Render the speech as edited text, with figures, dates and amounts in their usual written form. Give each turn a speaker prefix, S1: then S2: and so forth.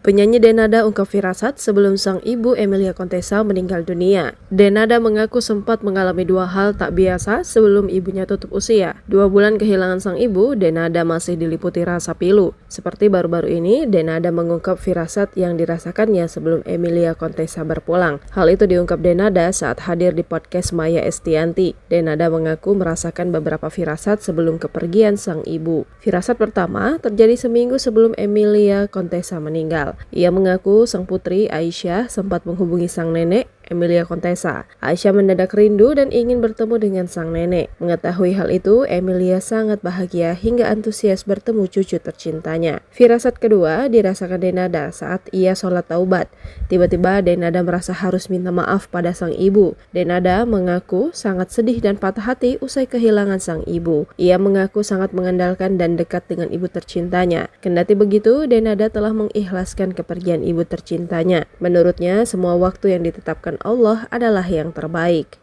S1: Penyanyi Denada ungkap firasat sebelum sang ibu Emilia Contessa meninggal dunia. Denada mengaku sempat mengalami dua hal tak biasa sebelum ibunya tutup usia. 2 bulan kehilangan sang ibu, Denada masih diliputi rasa pilu. Seperti baru-baru ini, Denada mengungkap firasat yang dirasakannya sebelum Emilia Contessa berpulang. Hal itu diungkap Denada saat hadir di podcast Maya Estianty. Denada mengaku merasakan beberapa firasat sebelum kepergian sang ibu. Firasat pertama terjadi seminggu sebelum Emilia Contessa meninggal. Ia mengaku sang putri Aisyah sempat menghubungi sang nenek Emilia Contessa. Aisyah mendadak rindu dan ingin bertemu dengan sang nenek. Mengetahui hal itu, Emilia sangat bahagia hingga antusias bertemu cucu tercintanya. Firasat kedua dirasakan Denada saat ia sholat taubat. Tiba-tiba Denada merasa harus minta maaf pada sang ibu. Denada mengaku sangat sedih dan patah hati usai kehilangan sang ibu. Ia mengaku sangat mengandalkan dan dekat dengan ibu tercintanya. Kendati begitu, Denada telah mengikhlaskan kepergian ibu tercintanya. Menurutnya, semua waktu yang ditetapkan Allah adalah yang terbaik.